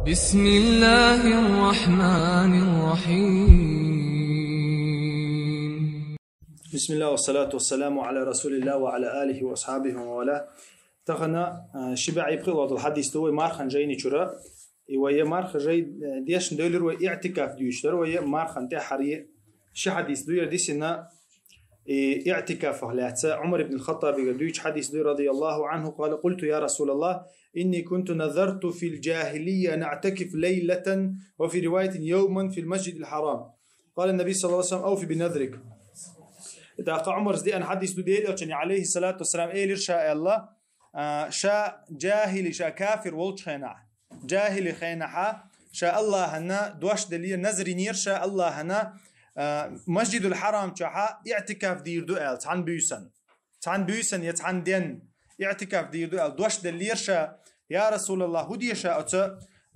بسم الله الرحمن الرحيم. بسم الله والصلاة والسلام على رسول الله وعلى آله وأصحابه وموالاه. تغنى شبع يبقى الحديث توي مارخن جايني شراء ويا مارخ جاي ديش دولار واعتكاف ديوشتر ويا مارخن تحري شي حديث دوير ديسنا اعتكاف هلاتsa عمر بن الخطاب يدويش حديث دوير رضي الله عنه قال قلت يا رسول الله إني كنت نذرت في الجاهلية نعتكف ليلة وفي رواية يوما في المسجد الحرام. قال النبي صلى الله عليه وسلم أوفي بنذرك. إذا عمر زدي أن حديث دوديل عليه الصلاة والسلام إيه شاء الله شاء جاهلي شاء كافر ولش خينع جاهلي خينعها شاء الله هنا دوش دليل نذري نير شاء الله هنا مسجد الحرام شاء اعتكاف دير دوال تان بيسن يتان دين اعتكاف دير دوال دوش دليل شاء يا رسول الله هدي شاء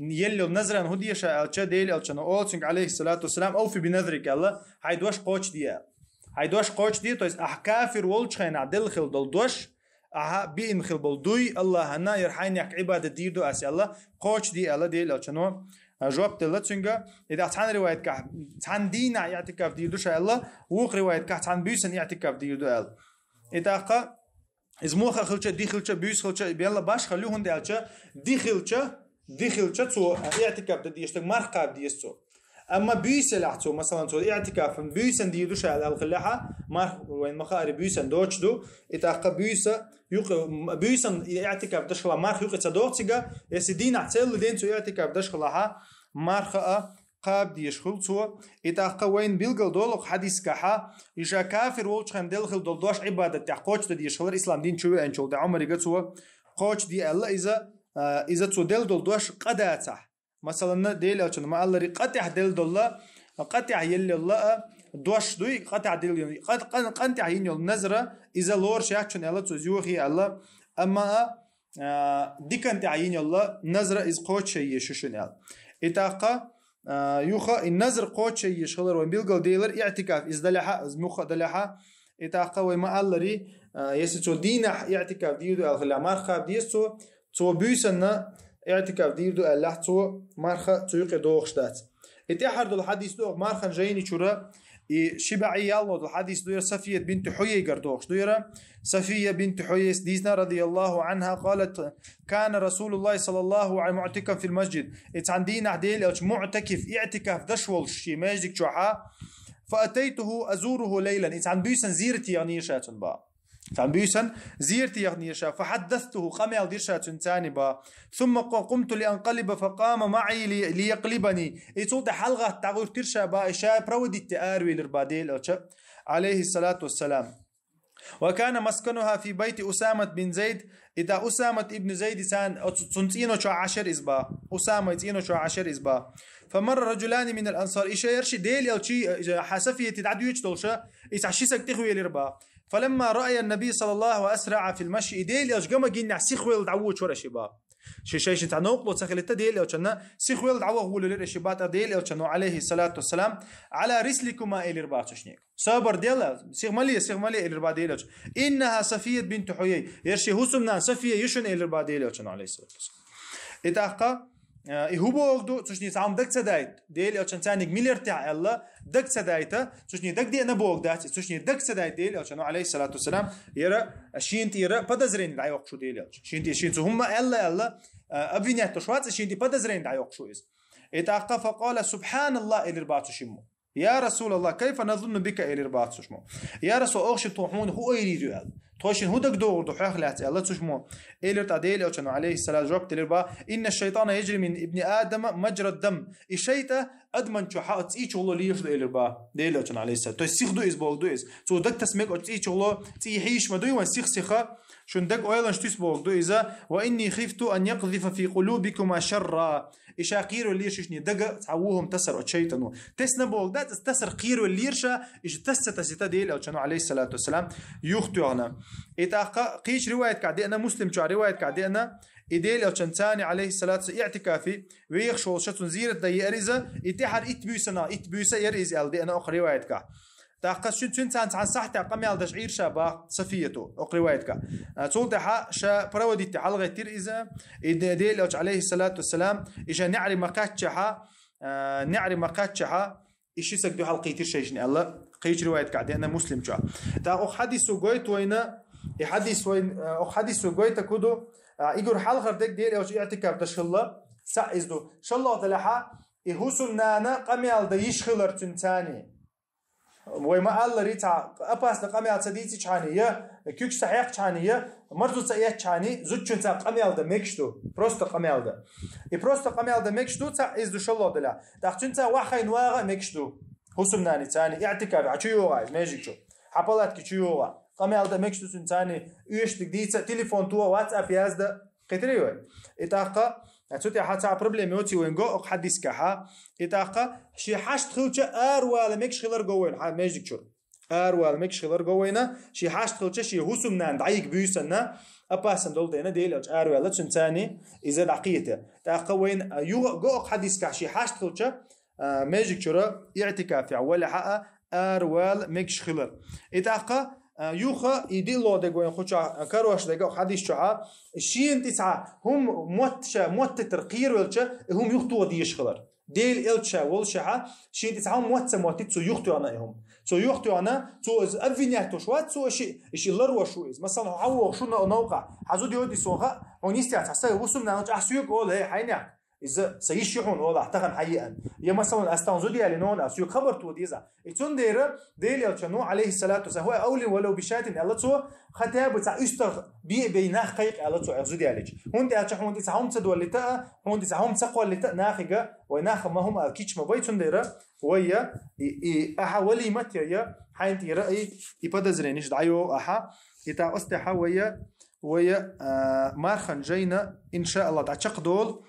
يلو نذران هدي شاء ديل الشنا أولتنك عليه الصلاة والسلام أوفي بنذرك الله هاي دوش قوش ديال هاي دوش قوش دي تويس كافر ولش خينع دلخل دل دوش بين خل بلدوي الله هنا يرحين يك عبادة دير دو أسي الله قوش دي الله ديل الشنو جواب تلتشنجا إذا تحن رواية كه تحن دينا يعتكف دير دو شاء الله وق رواية كه تحن بيسن يعتكف دير دو ال إذا قا إزموخ خلشة دي خلشة بيس خلشة بيلا باش خلوهن دالشة دي خلشة تو يعتكف دي يشتغل مرقب دي يسو أما بيسن لحتو مثلا تو اعتكاف بيسن دي دو شاء الخلاحة ما وين مخاري بيسن دوتش دو إذا قا بيسن اعتكاف دشخلا مارخ يقع تصدوقتيجا يسدين اعتل دين تو اعتكاف دشخلاها مارخا قاب ديشخل تو إذا قا وين بيلقل دولق حديث كها إجا كافر ولش خم دلخل دول دوش عبادة تحقوش ديشخل الإسلام دين شو أنشل ده عمر يقصوا قوش دي الله إذا تو دل دول دوش قداته مثلا ديل أو ما الله رقطع دل دول قطع يلي الله دوش دوي قطع دل قطع ينيل نظرة إذا لور شاكشن الله تزيوخي الله أما ديكن تعين الله نظرة إذ قوت شيء يششن الله إتاقة يوخا النظر قوت شيء يشغلر وين بيلقل ديلر اعتكاف إذ دلحة إذ مخ دلحة إتاقة وما الله ري يستو دينا اعتكاف ديردو الخلا مارخاب ديستو تو بيسنا اعتكاف ديردو الله تو مارخا تيوقي دوغشتات اتحرد الحديث دوغ مارخا جايني شورا شبعي الله الحديث دوير صفية بنت حيي قردوش دويرة صفية بنت حيي ديزنا رضي الله عنها قالت كان رسول الله صلى الله عليه معتكف في المسجد اتعندين عديل او معتكف اعتكاف دشول شي ماجدك شوحا فأتيته أزوره ليلا اتعن بيسن زيرتي يعني شاتن با اتعن بيسن زيرتي يعني شا فحدثته قمي ديرشاتن تاني با ثم قمت لأنقلب فقام معي ليقلبني اتوضع حلقة تغير ترشا با إشاء برودي التآروي لرباديل عليه الصلاة والسلام. وكان مسكنها في بيت أسامة بن زيد إذا أسامة ابن زيد سان تنتينو شو 10 إسبا أسامة يتينو شو 10 إسبا فمر رجلان من الأنصار إيش يرشي ديل يلشي حسفية تدعو يشتولشا إيش تخوي لربا فلما رأي النبي صلى الله عليه وسلم أسرع في المشي ديل يجمع جينا سيخويل دعوه شو رشيبا شيء تعنوق لو تخلت ديل يلشنا سيخويل دعوه هو للرشيبات ديل يلشنو عليه الصلاة والسلام على رسلكما إلى رباط شنيك صبر ديل سيغمالي إلى رباط ديل إنها صفية بنت حيي يرشي هسمنا صفية يشن إلى رباط ديل يلشنو عليه الصلاة والسلام إتاقا هو بوغدو تشني تعم دك سدايت ديل يلشن تاني ميلر تاع الله دك سدايتا تشني دك دي أنا بوغدات تشني دك سدايت ديل يلشنو عليه الصلاة والسلام يرى شينت يرى بدزرين دعيوق شو ديل يلشن شينت هم الله أبينيات تشوات شينت بدزرين دعيوق شو إز إتاقا فقال سبحان الله إلى رباط شمو يا رسول الله كيف نظن بك إلى رباط شمو يا رسول أخش طوحون هو يريد توشين هو دك دور دحيخ لات الله تشمو إلى تعديل أو عليه السلام جواب تلربا إن الشيطان يجري من ابن آدم مجرى الدم الشيطان أدمن شو حاط إيش والله ليش ده إلربا ديل أو عليه السلام توسيخ دو إز بوق دو إز تو دك تسمك أو إيش والله تيحيش ما دوي وانسيخ سيخا شون دك أيضا شتوس بوق دو إذا وإني خفت أن يقذف في قلوبكما شرا إشا قيرو الليرشني دق تعوهم تسر الشيطان تسنا بوق ده تسر قيرو الليرشة إيش تستا ديل أو عليه الصلاة والسلام يختوعنا إتاقا قيش رواية كعدينا مسلم شو رواية كعدينا إديل أو تاني عليه الصلاة اعتكافي ويخشوا شتون زيرة دي أريزة إتحر إتبوسنا يريز ألدي أنا أخر رواية كع تاقص شو تنسان عن صح تقام على تشعير شابه صفيته أو روايتك تولتها شا برودي تعلق تير إذا ديل عليه الصلاة والسلام إجا نعري مقاتشها إيش يسقدو حلقي تير شيء الله قيش روايتك عدي أنا مسلم جا تا حديث وجويت وينا حديث وجويت كودو إيجور حلقة ديك ديل أو اعتكاف تشخله سأزدو شالله تلاها يهوسنا أنا قميال ده يشخلر تنتاني وما الله ريتا أباس قميال صديقي شاني يا كيوك صحيح شاني مرزو صحيح شاني زوج تنتا قميال ده مكشتو بروست قميال ده بروست قميال ده مكشتو سأزدو شالله تلا تنتا واحد واقع مكشتو هوسنا تاني اعتكاف عشيوغا ماجيكشو حبلات كشيوغا قميال ده مكشتو تنتاني يشتك ديتا تليفون تو واتساب يازده قتريوه إتاقة أتوتي حتى بروبلم يوتي وينجو حديث كها إتاقة شي حشت خلوش أروال مكش خلر جوين ح ماجيك شو أروال مكش خلر جوينا شي حشت خلوش شي هوسم نان دعيك بيوسنا أباسن دول دينا ديل أروال لا تنتاني إذا دقيقة إتاقة وين جو حديث كه شي حشت خلوش ماجيك شو اعتكاف ولا حق أروال مكش خلر إتاقة يوخا يديلو دغوين خوچا كروش دغ حديث شعا شين تسعه هم موت ترقير ولچا هم يختو دي يشخلر ديل الچا ولشا شين تسعه موت تو يختو انا هم تو يختو انا تو افينياتو شوات تو شي لرو شو مثلا عو شنو نوقع حزود يودي سوها ونيستي تحسي وسمنا احسيك قول هي حينك إذا سيشحون ولا احتقن حقيقة يا مثلا أستنزودي اللي نون أسيو خبر تو ديزا يتون ديل يلشنو عليه الصلاة والسلام هو أولي ولو بشات إن الله تو ختاب بتاع يستر بيناخ قيق الله تو أزودي عليك هون دي أشحون دي سهم تدو اللي تا هون دي سهم تقوى اللي تا ناخجة وناخ ما هم الكيش ما بيتون ويا أحولي متى حين ترى يبدزرينش دعيو يتا أستحى ويا مارخن جينا إن شاء الله تعشق دول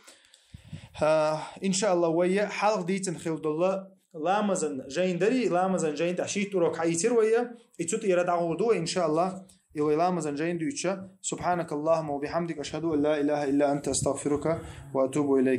إن شاء الله ويا حلق ديتن خيل الله لامزن جين دري لامزن جين تعشيت روك حيتر ويا يتوت يرد عودو إن شاء الله إلى لامزن جين دوتشا سبحانك اللهم وبحمدك أشهد أن لا إله إلا أنت أستغفرك وأتوب إليك.